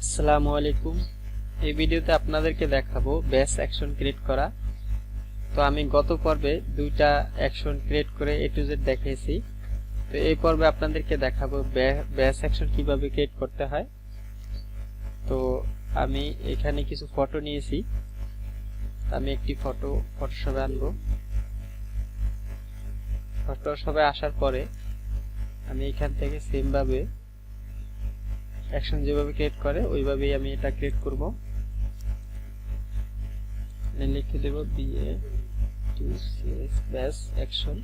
আসসালামু আলাইকুম। এই ভিডিওতে আপনাদেরকে দেখাবো ব্যাস অ্যাকশন ক্রিয়েট করা। তো আমি গত পর্বে দুইটা অ্যাকশন ক্রিয়েট করে এ টু জেড দেখিয়েছি। তো এই পর্বে আপনাদেরকে দেখাবো ব্যাস অ্যাকশন কিভাবে ক্রিয়েট করতে হয়। তো আমি এখানে কিছু ফটো নিয়েছি। আমি একটি ফটোশপে আনবো। ফটোশপে আসার পরে আমি এখান থেকে সেম ভাবে অ্যাকশন যেভাবে ক্রিয়েট করে ওইভাবেই আমি এটা ক্রিয়েট করব। লিখে দেব ব্যাস অ্যাকশন,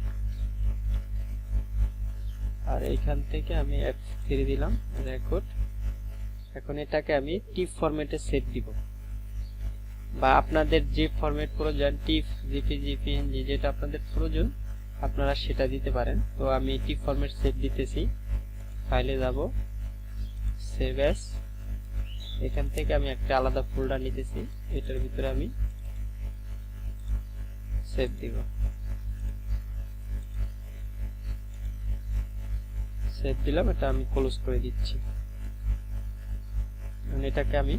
আর এইখান থেকে আমি F3 দিলাম রেকর্ড। এখন এটাকে আমি টিপ ফরম্যাটে সেভ দিব, বা আপনাদের যে ফরম্যাট প্রয়োজন টিপ, জেপিজি, পিএনজি যেটা আপনাদের প্রয়োজন আপনারা সেটা দিতে পারেন। তো আমি টিপ ফরম্যাট সেভ দিতেছি। ফাইলে যাব, সেভ অ্যাস। এখান থেকে আমি একটা আলাদা ফোল্ডার নিতেছি, এটার ভিতরে আমি সেভ দিব। সেভ দিলাম, এটা আমি ক্লোজ করে দিচ্ছি। এটাকে আমি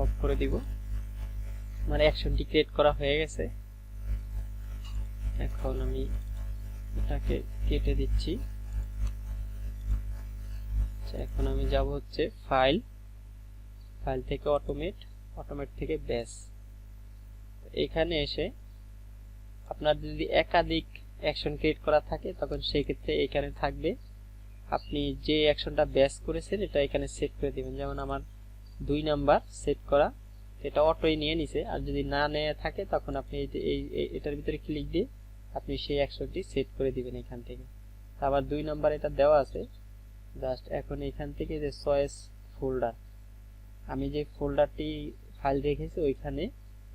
অফ করে দিব। আমার অ্যাকশনটি ক্রিয়েট করা হয়ে গেছে। এখন আমি এটাকে কেটে দিচ্ছি। এখন আমি যাব হচ্ছে ফাইল থেকে অটোমেট থেকে ব্যাস। এখানে এসে আপনার যদি একাধিক অ্যাকশন ক্রিয়েট করা থাকে তখন সেই ক্ষেত্রে এখানে থাকবে আপনি যে অ্যাকশনটা ব্যাস করেছেন এটা এখানে সেট করে দিবেন। যেমন আমার 2 নাম্বার সেট করা, এটা অটোই নিয়ে নিছে। আর যদি না নিয়ে থাকে তখন আপনি এটার ভিতরে ক্লিক দিয়ে আপনি সেই অ্যাকশনটি সেট করে দিবেন এখান থেকে। আবার 2 নাম্বার এটা দেওয়া আছে। জাস্ট এখন এখান থেকে যে চয়েস ফোল্ডার, আমি যে ফোল্ডারটি ফাইল রেখেছি ওইখানে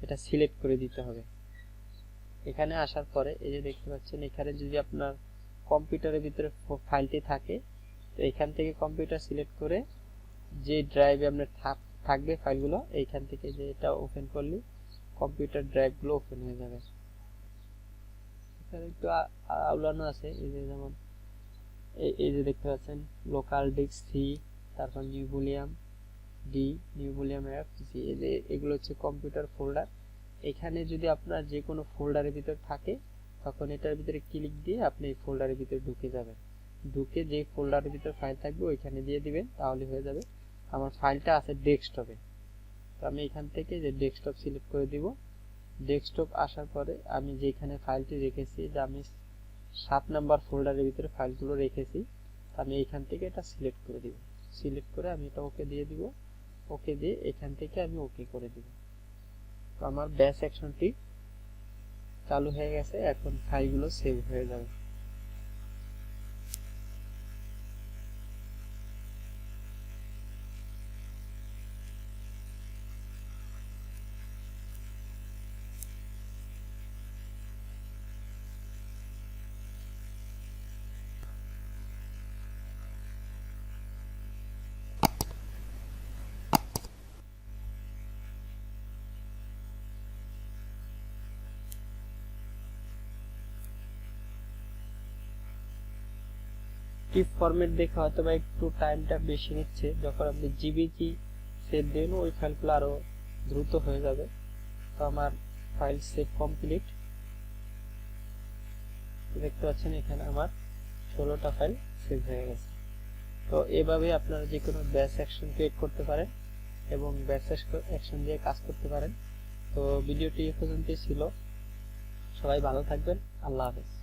এটা সিলেক্ট করে দিতে হবে। এখানে আসার পরে এই যে দেখতে পাচ্ছেন, এখানে যদি আপনার কম্পিউটারের ভিতরে ফাইলটি থাকে তো এখান থেকে কম্পিউটার সিলেক্ট করে যে ড্রাইভে আপনার থাকবে ফাইলগুলো, এইখান থেকে যে এটা ওপেন করলে কম্পিউটার ড্রাইভগুলো ওপেন হয়ে যাবে। এখানে একটু আউলানো আছে, এই যে যেমন এই যে দেখতে পাচ্ছেন লোকাল ডিস্ক সি, তারপর new volume D, new volume F G, এই যে এগুলো হচ্ছে কম্পিউটার ফোল্ডার। এখানে যদি আপনার যে কোনো ফোল্ডারের ভিতর থাকে তখন এটার ভিতরে ক্লিক দিয়ে আপনি এই ফোল্ডারের ভিতরে ঢুকে যাবেন। ঢুকে যে ফোল্ডারের ভিতর ফাইল থাকবে ওইখানে দিয়ে দিবেন, তাহলে হয়ে যাবে। আমার ফাইলটা আছে ডেস্কটপে, তো আমি এখান থেকে যে ডেস্কটপ সিলেক্ট করে দিব। ডেস্কটপ আসার পরে আমি যেখানে ফাইলটি রেখেছি, যে আমি 7 নাম্বার ফোল্ডারের ভিতরে ফাইলগুলো রেখেছি, আমি এইখান থেকে এটা সিলেক্ট করে দিব। সিলেক্ট করে আমি এটা ওকে দিয়ে দিব। ওকে দিয়ে এখান থেকে আমি ওকে করে দিব। তো আমার ব্যাস অ্যাকশনটি চালু হয়ে গেছে। এখন ফাইলগুলো সেভ হয়ে যাবে। টিপ ফরম্যাট দেখে হয়তো বা একটু টাইমটা বেশি নিচ্ছে, যখন আপনি জিবিজি সেভ দেবেন ওই ফাইলগুলো আরো দ্রুত হয়ে যাবে। তো আমার ফাইল সেভ কমপ্লিট। দেখতে পাচ্ছেন এখানে আমার 16টা ফাইল সেভ হয়ে গেছে। তো এভাবে আপনারা যে কোনো ব্যাস অ্যাকশন ক্রিয়েট করতে পারেন এবং ব্যাস অ্যাকশন দিয়ে কাজ করতে পারেন। তো ভিডিওটি এ পর্যন্তই ছিল। সবাই ভালো থাকবেন। আল্লাহ হাফেজ।